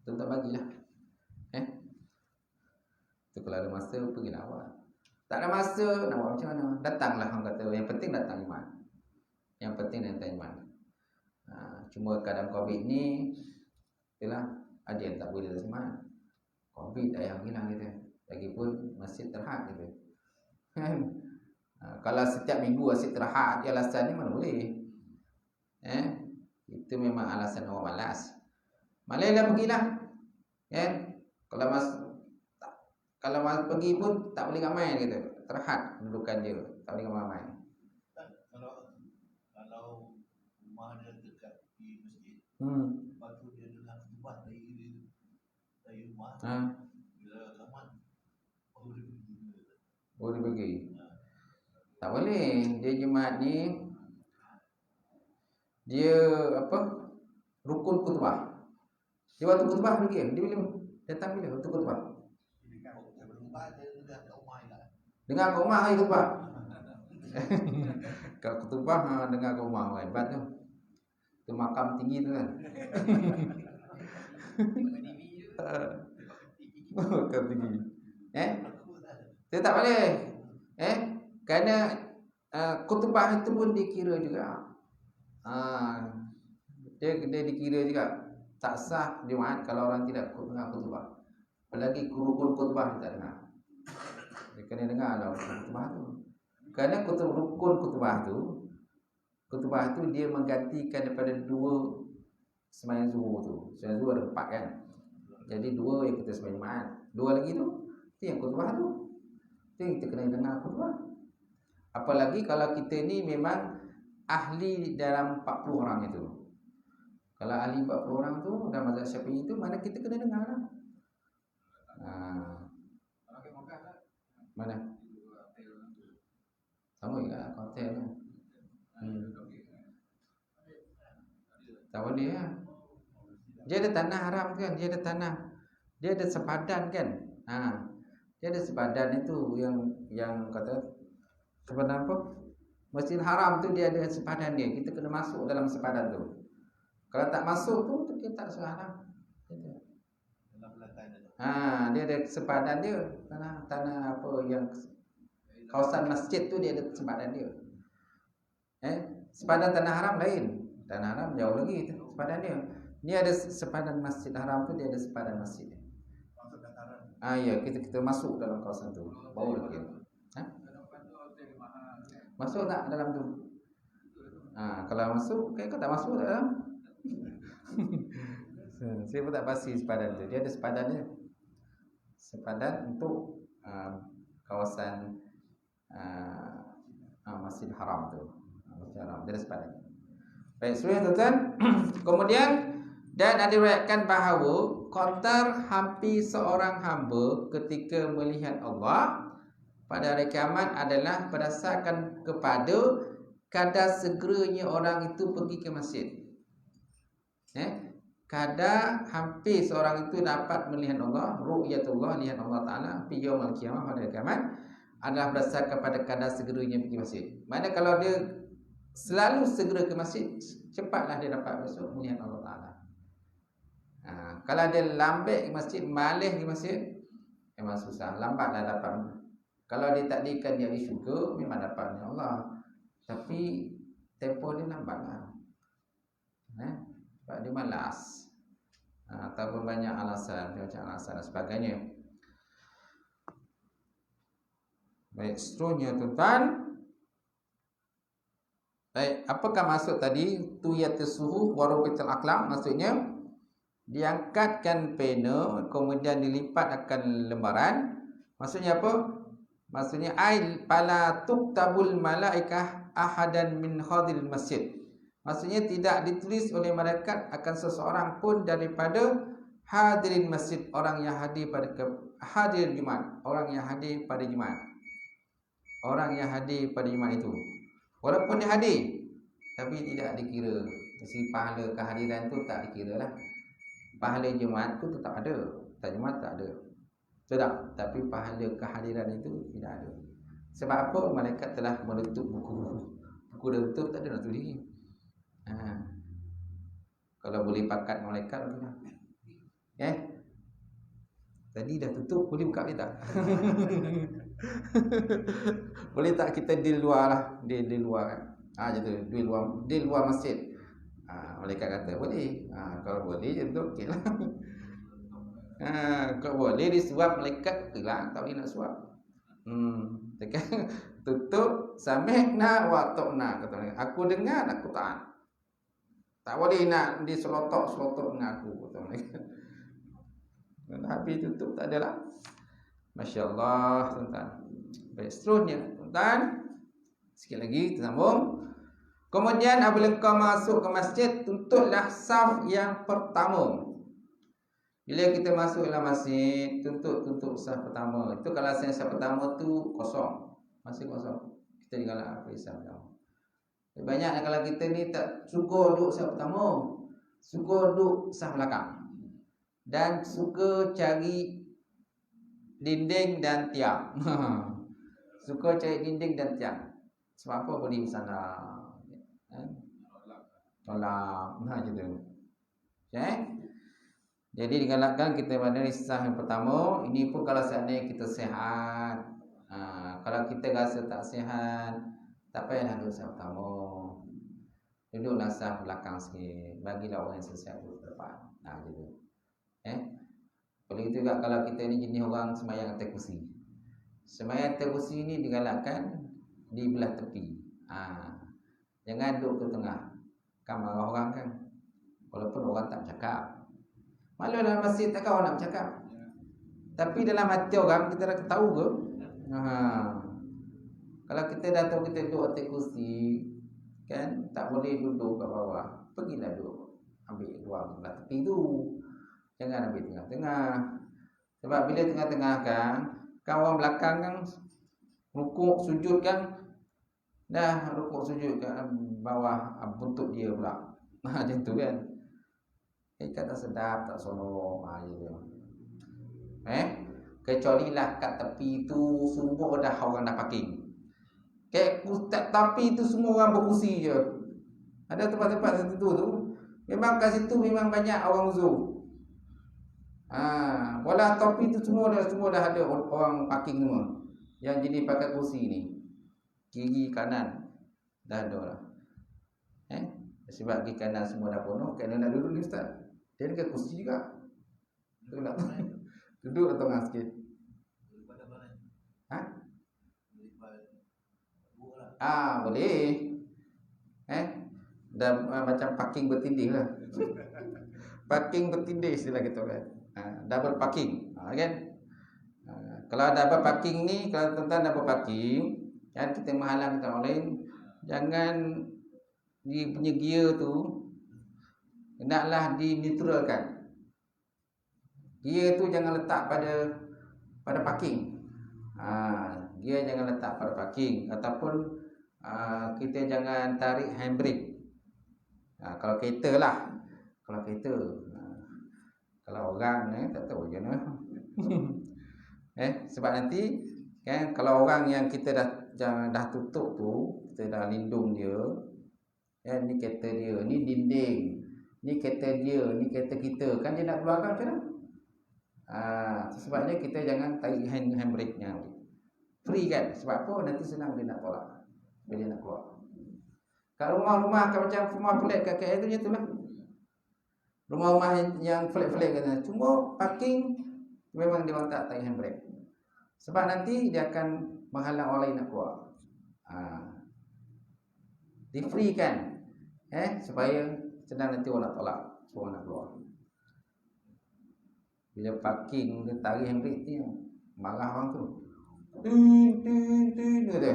Itu tak bagilah. Itu kalau ada masa pergilah awal. Tak ada masa nak buat macam mana? Datanglah, orang kata. Yang penting datang iman. Yang penting datang iman. Cuma keadaan Covid ni, itulah ada yang tak boleh datang iman. Covid tak yang hilang kita. Lagipun masih terhad gitu. Kalau setiap minggu asyik terhad, dia alasan ni mana boleh. Itu memang alasan orang malas. Malailah pergilah. Kalau mas pergi pun tak boleh ramai gitu. Terhad kedudukan dia, tak boleh ramai. Kalau rumah dia dekat di masjid. Lepas tu dia dengar khutbah dari rumah. Bila tamat boleh pergi. Tak boleh. Dia Jumaat ni dia rukun khutbah. Dia waktu khutbah pergi. Dia bila datang bila waktu khutbah? Dengar kat rumah hari khutbah. Kat khutbah dengar kat rumah hebat tu. Tu makam tinggi tu kan. Makam tinggi. Dia tak boleh. Kerana khutbah itu pun dikira juga. Dia dikira juga tak sah Jumaat kalau orang tidak dengar khutbah. Apalagi rukun khutbah dia tak dengar. Dia kena dengar lah khutbah tu. Kerana rukun khutbah tu dia menggantikan daripada 2 sembahyang zuhur tu. Sembahyang zuhur ada 4 kan. Jadi 2 yang kita sembahyang Jumaat. Dua lagi tu yang khutbah tu. Tu yang kita kena dengar khutbah. Apalagi kalau kita ni memang ahli dalam 40 orang itu. Kalau ahli 40 orang tu dalam mazhab Syafi'i itu, mana kita kena dengar lah. Mana? Sama juga hotel lah. Tak boleh lah. Dia ada tanah haram kan, dia ada tanah, dia ada sepadan kan. Dia ada sepadan itu yang kata sepadan apa? Masjid Haram tu dia ada sepadan dia. Kita kena masuk dalam sepadan tu. Kalau tak masuk tu kita tak seharam. Dia ada sepadan dia. Tanah apa yang kawasan masjid tu dia ada sepadan dia. Sepadan tanah haram lain. Tanah haram jauh lagi tu sepadan dia. Ni ada sepadan Masjid Haram tu, dia ada sepadan masjid. Ya, kita masuk dalam kawasan tu. Baru lagi. Masuk tak dalam tu? Kalau masuk, kau tak masuk tak dalam? Saya pun tak pasti sepadan tu. Dia ada sepadan dia. Sepadan untuk kawasan Masjid Haram tu. Masjid Haram, dia ada sepadan. Baik, seterusnya tuan-tuan. Kemudian dan ada diriwayatkan bahawa kotor hampir seorang hamba ketika melihat Allah pada hari kiamat adalah berdasarkan kepada kadar segeranya orang itu pergi ke masjid. Kadar hampir seorang itu dapat melihat Allah, ru'yatullah, lihat Allah Ta'ala fi yaumil qiyamah, pada hari kiamat, adalah berdasarkan kepada kadar segeranya pergi masjid. Mana kalau dia selalu segera ke masjid, cepatlah dia dapat besok melihat Allah Ta'ala. Kalau dia lambat ke masjid, malih ke masjid, memang susah, lambatlah dapat. Kalau dia takdirkan dia di syurga, memang dapat melihat Allah. Tapi tempoh dia lambatlah. Sebab dia malas, ataupun banyak alasan, macam alasan dan sebagainya. Baik, seterusnya tuan-tuan. Baik, apakah maksud tadi tuyatus suhu warubitul aqlam? Maksudnya diangkatkan pena kemudian dilipat akan lembaran. Maksudnya apa? Maksudnya ai pala tuktabul malaikah ahadan min hadiril masjid. Maksudnya tidak ditulis oleh malaikat akan seseorang pun daripada hadirin masjid, orang yang hadir pada hadir Jumaat, orang yang hadir pada Jumaat. Orang yang hadir pada Jumaat itu, walaupun dia hadir, tapi tidak dikira. Si pahala kehadiran tu tak dikira lah. Pahala Jumaat tu tetap ada, tak Jumaat tak ada, tidak. Tapi pahala kehadiran itu tidak ada. Sebab apa? Malaikat telah menutup buku. Buku dah tutup, tak ada nak tulis. Kalau boleh pakat malaikat lah. Tadi dah tutup, boleh buka boleh tak? Boleh tak kita di luar lah, di luar kan? Gitu, di luar masjid. Malaikat kata boleh. Kalau boleh je tu okey lah. Kalau boleh disuap malaikat, okey lah. Tak boleh nak suap. Tutup sami'na wa ta'na, kata malaikat. Aku dengar, aku taat. Tak boleh nak diselotok dengan aku, kata malaikat. Habis tutup tak adalah. Masya-Allah, tuan-tuan. Baik, seterusnya tuan-tuan. Sikit lagi kita sambung. Kemudian apabila kau masuk ke masjid, tuntutlah saf yang pertama. Bila kita masuk dalam masjid, tuntut saf pertama. Itu kalau saf pertama tu kosong, masih kosong, kita digalak apa saf pertama. Banyak kalau kita ni tak suka duduk saf pertama, suka duduk saf belakang, dan suka cari dinding dan tiang. Suka cari dinding dan tiang. Sebab apa? Boleh bersandar, tolak, gitu. Jadi digalakkan kita pada saf yang pertama. Ini pun kalau seandainya kita sihat. Kalau kita rasa tak sihat, tak payahlah duduk saf pertama, duduklah saf belakang sikit. Bagilah orang yang sihat duduk depan. Gitu. Boleh juga kalau kita ni jenis orang sembahyang atas kursi. Sembahyang atas kursi ni digalakkan di belah tepi. Jangan duduk ke tengah. Kan marah orang kan. Walaupun orang tak bercakap. Malu dalam masjid takkan orang nak bercakap. Tapi dalam hati orang kita dah tahu ke? Kalau kita dah tahu kita duduk atas kursi, kan, tak boleh duduk kat bawah, pergilah duduk, ambil ruang sebelah tepi tu. Jangan ambil tengah-tengah. Sebab bila tengah-tengah kan orang belakang kan rukuk sujud kan, dah rukuk sujud kat bawah buntut dia pula. Macam tu kan. Kata sedap tak sonok gitu. Kecuali lah kat tepi tu semua dah orang dah parking. Kat tepi tu semua orang berkursi je. Ada tempat-tempat tertentu tu memang kat situ memang banyak orang uzur. Bola topi tu semua dah ada orang parking semua. Yang jadi pakai kursi ni, kiri kanan dah ada lah. Sebab kiri kanan semua dah penuh, kena nak duduk ni ustaz. Dia dekat kursi juga. Tu nak duduk tengah sikit. Boleh. Dah macam parking bertindih lah. Parking bertindih istilah kita kan. Double parking, kan? Kalau double parking ni, kalau tuan-tuan double parking, kan, kita menghalang orang lain, jangan di punya gear tu hendaklah dinetralkan. Gear tu jangan letak pada parking. Gear jangan letak pada parking, ataupun kita jangan tarik handbrake. Kalau kereta lah, kalau kereta. Kalau orang tak tahu je nah. Sebab nanti kan, kalau orang yang kita dah tutup tu, kita dah lindung dia, ni kereta dia, ni dinding, ni kereta dia, ni kereta kita, kan dia nak keluarkan macam mana? Sebabnya kita jangan tarik handbrake-nya. Free kan? Sebab apa? Nanti senang dia nak tolak bila dia nak keluar. Kat rumah-rumah kan macam rumah flat kat KL tu je tu lah. Rumah-rumah yang flat-flat kata, cuma parking memang dia orang tak tarik handbrake. Sebab nanti dia akan menghalang orang lain nak keluar. Di free kan, supaya senang nanti orang nak tolak, orang nak keluar. Bila parking dia tarik handbrake tu, marah orang tu. Kata.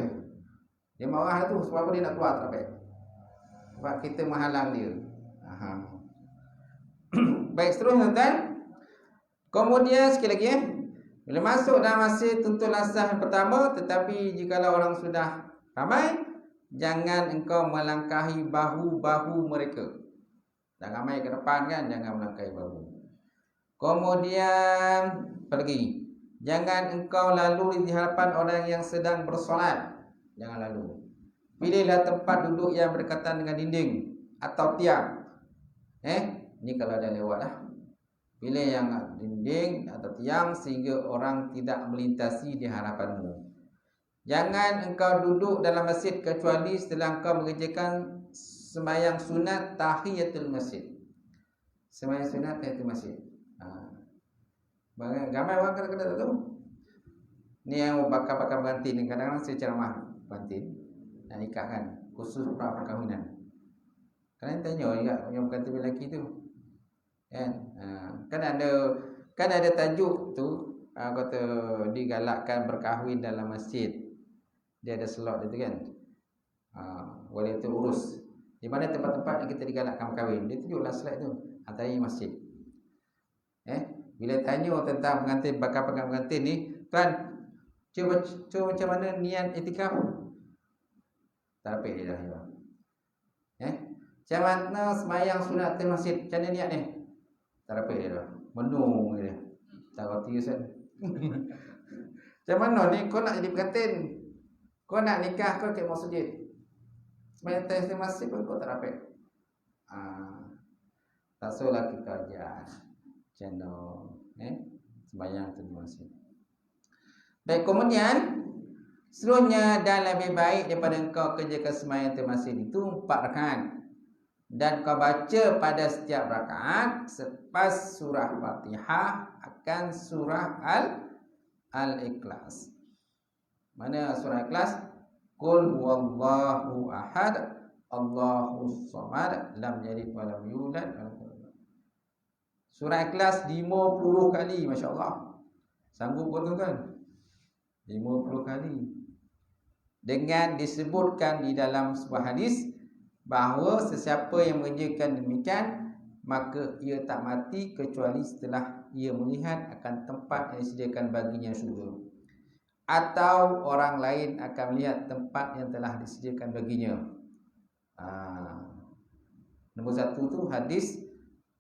Dia marah tu sebab apa dia nak keluar tak baik. Sebab kita menghalang dia. Baik, seterusnya tuan. Kemudian sekali lagi bila masuk dalam masjid tuntutlah saf yang pertama, tetapi jikalau orang sudah ramai, jangan engkau melangkahi bahu-bahu mereka. Dah ramai ke depan kan, jangan melangkahi bahu. Kemudian apa lagi? Jangan engkau lalu di hadapan orang yang sedang bersolat. Jangan lalu. Pilihlah tempat duduk yang berdekatan dengan dinding atau tiang. Ni kalau dah lewat lah. Pilih yang dinding atau tiang sehingga orang tidak melintasi di hadapanmu. Jangan engkau duduk dalam masjid kecuali setelah engkau mengerjakan sembahyang sunat tahiyatul masjid. Sembahyang sunat tahiyatul masjid. Ramai orang kadang-kadang tak tahu. Ni yang bakal pengantin, kadang-kadang saya ceramah pengantin nak nikah kan, khusus pra perkahwinan. Kalian tanya juga yang pengantin lelaki tu. Kan ada tajuk tu, kata digalakkan berkahwin dalam masjid. Dia ada slot itu kan. Boleh tu urus. Di mana tempat-tempat yang kita digalakkan berkahwin, dia tunjuklah slide tu, antaranya masjid. Bila tanya tentang pengantin, bakal pengantin ni, kan, cuba macam mana niat iktikaf. Tak apa dia dah. Macam mana sembahyang sunat di masjid, macam mana niat ni? Tak apa dia dah. Menung dia. Tak roti Ustaz. Macam mana ni kau nak jadi pengantin? Kau nak nikah kau ke masjid. Sembahyang di masjid pun kau tak dapat. Tak solah kita ajar. Channel sembahyang di masjid. Baik, kemudian seluruhnya dan lebih baik daripada engkau kerjakan sembahyang di masjid itu 4 rakaat. Dan kau baca pada setiap rakaat selepas surah Fatihah akan surah Al-Ikhlas. Mana surah Ikhlas? Qul huwallahu ahad, Allahus samad, lam yalid wa lam yulad. Surah Ikhlas 50 kali, masya-Allah. Sanggup kau tuan? 50 kali. Dengan disebutkan di dalam sebuah hadis bahawa sesiapa yang mengerjakan demikian, maka ia tak mati kecuali setelah ia melihat akan tempat yang disediakan baginya syurga, atau orang lain akan melihat tempat yang telah disediakan baginya. Nombor 1 tu hadis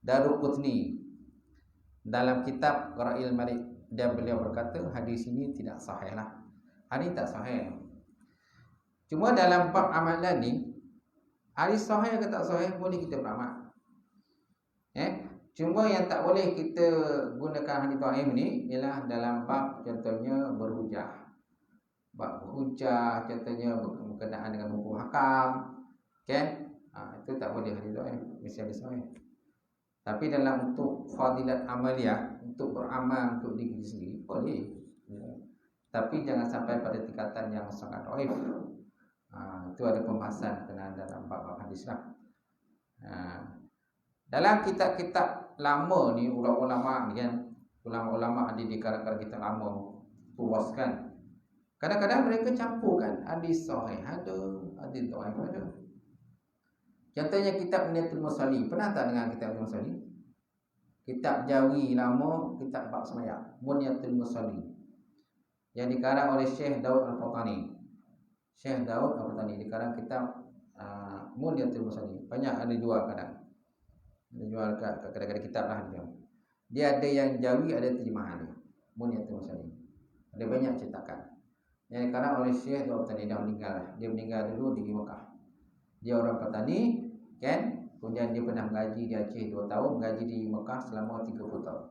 Daruqutni dalam kitab Qara'il Malik, dan beliau berkata hadis ini tidak sahih lah. Hadis tak sahih. Cuma dalam bab amalan ni, hadis sahih ke tak sahih boleh kita beramal. Cuma yang tak boleh kita gunakan hadis dhaif ni ialah dalam bab contohnya berhujah. Bab berhujah contohnya berkenaan dengan hukum hakam, kan? Itu tak boleh hadis dhaif, mesti hadis sahih. Tapi dalam untuk fadilat amaliyah, untuk beramal untuk diri sendiri boleh. Tapi jangan sampai pada tingkatan yang sangat dhaif. Itu ada pembahasan kena dalam bab hadis lah. Dalam kitab-kitab lama ni, ulama-ulama ni kan, ulama-ulama ada di kalangan kitab lama puaskan. Kadang-kadang mereka campurkan hadis sahih ada, hadis dhaif ada. Contohnya kitab Niyatul Musalli. Pernah tak dengar kitab Niyatul Musalli? Kitab Jawi lama, kitab bab sembahyang, Niyatul Musalli, yang dikarang oleh Syekh Daud Al-Fatani. Syekh Daud Al-Fatani dikarang kitab Niyatul Musalli. Banyak ada jual kadang. Ada jual kat kadang-kadang kitab lah dia. Dia ada yang Jawi, ada terjemahan dia. Niyatul Musalli. Ada banyak cetakan. Yang dikarang oleh Syekh Daud Al-Fatani, dah meninggal lah. Dia meninggal dulu di Mekah. Dia orang petani, kan? Kemudian dia pernah mengaji di Aceh 2 tahun, mengaji di Mekah selama 30 tahun.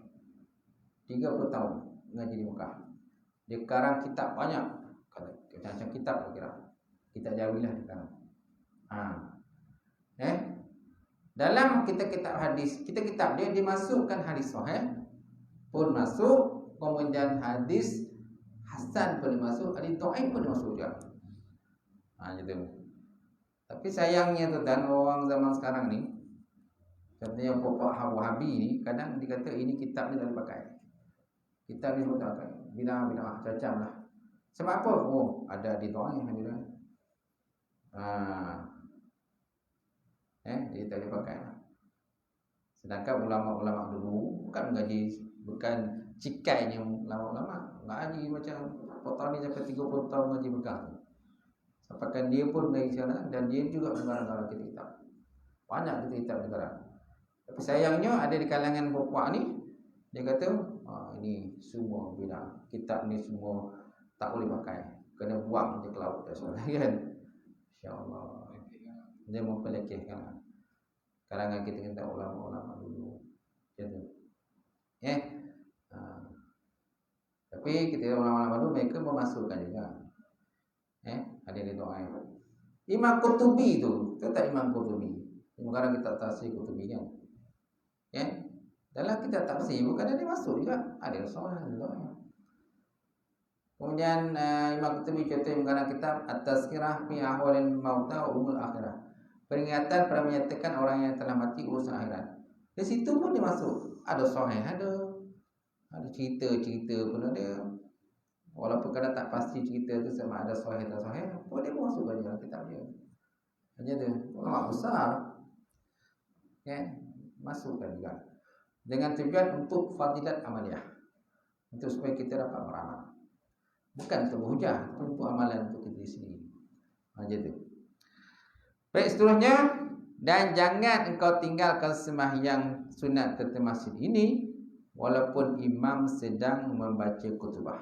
30 tahun mengaji di Mekah. Dia karang kitab banyak. Macam kitab kira. Kitab Jawi lah dia karang. Dalam kitab hadis, kitab dia dimasukkan hadis sahih pun masuk, kemudian hadis hasan pun masuk, hadis dhaif pun masuk juga. Gitu. Tapi sayangnya tuan, orang zaman sekarang ni, contohnya Pokok Wahabi ni, kadang dikata ini kitab ni tak dipakai. Kitab ni tak dipakai. Bina cacam lah. Sebab apa? Oh, ada di dhaif ada. Dia tak dipakai lah. Sedangkan ulama-ulama dulu bukan mengaji, bukan cikainya ulama-ulama. Mengaji macam potong ni sampai 30 tahun mengaji Mekah. Sampaikan dia pun dari sana, dan dia juga mengarang-arang kitab. Banyak kitab sekarang. Tapi sayangnya ada di kalangan bapak ni, dia kata ini semua bina, kitab ni semua tak boleh pakai, kena buang je ke laut dah soal kan. Insya-Allah. Dia mempelekehkan kalangan kita ulama-ulama dulu. Macam tu. Tapi kita ulama-ulama dulu mereka memasukkan juga. Ada di doa. Imam Qurtubi tu, tak Imam Qurtubi. Sekarang kita tafsir Qurtubi kan. Dalam kitab tafsir bukan ada masuk juga, ada soal doa. Kemudian Imam Qurtubi contoh mengarang kitab At-Tazkirah fi Ahwalil Mauta wa Umul Akhirah. Peringatan pada menyatakan orang yang telah mati urusan akhirat. Di situ pun dia masuk. Ada sahih, ada cerita-cerita pun ada. Walaupun kadang tak pasti cerita tu sama ada sahih atau sahih, boleh masukkan dalam kitab dia. Macam tu. Ulama besar masukkan juga. Dengan tujuan untuk fadilat amaliyah. Untuk supaya kita dapat beramal. Bukan untuk berhujah, tapi untuk amalan untuk kita sendiri. Macam tu. Baik, seterusnya, dan jangan engkau tinggalkan sembahyang sunat serta masjid ini walaupun imam sedang membaca khutbah.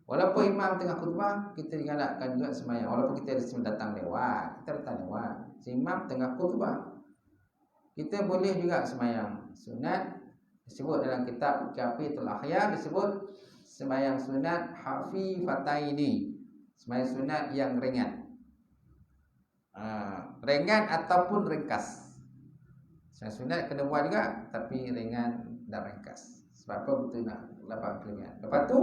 Walaupun imam tengah khutbah, kita galakkan juga sembahyang. Walaupun kita datang lewat, kita datang lewat, si imam tengah khutbah, kita boleh juga sembahyang sunat. Disebut dalam kitab Jafiatul Ahya, disebut sembahyang sunat hafifataini, sembahyang sunat yang ringan. Ringan ataupun ringkas. Sembahyang sunat kena buat juga, tapi ringan dan ringkas. Sebab apa betul nak lapang keringat. Lepas tu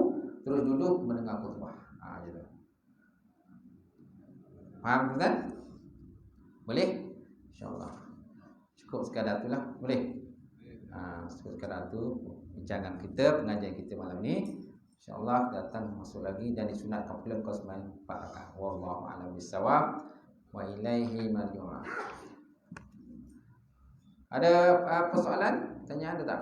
terus duduk mendengar khutbah. Gitu. Faham kan? Boleh? InsyaAllah. Cukup sekadar itulah. Boleh? Cukup sekadar tu. perbincangan kita, pengajian kita malam ni. InsyaAllah datang masuk lagi dan disunatkan pula kau sembahyang 4 rakaat. Wallahu a'lam bissawab wa ilaihi marji'un. Ada persoalan? Tanya ada tak?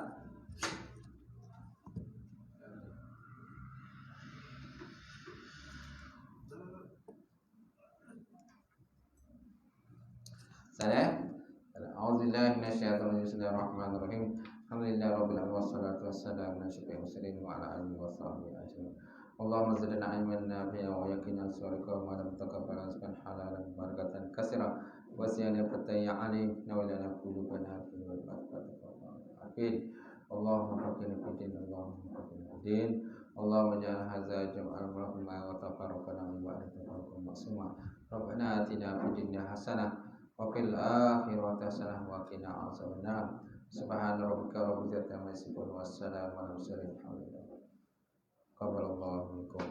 Salam. A'udzubillahi minasyaitonir rajim. Bismillahirrahmanirrahim. Alhamdulillahirabbil alamin wassalatu wassalamu ala asyrofil mursalin wa ala alihi washabbihi ajmain. Allahumma zidna ilman nafi'an wa yaqinan sadiqan wa lam taqabbal rizqan halalan barakatan katsiran wa ziyadatan fatayya alim nawlana qulubana fi afin. Allahumma faqqihna fid din. Allahumma faqqihna fid din. Allahumma ja'al hadza jam'an marhuma wa tafarraqana min ba'di tafarruqan ma'suma. Rabbana atina fid dunya hasanah wa fil akhirati hasanah wa qina adzabannar. Subhana rabbika rabbil izzati amma yasifun wa salamun alal mursalin. Alhamdulillah. Qabalallahu minkum.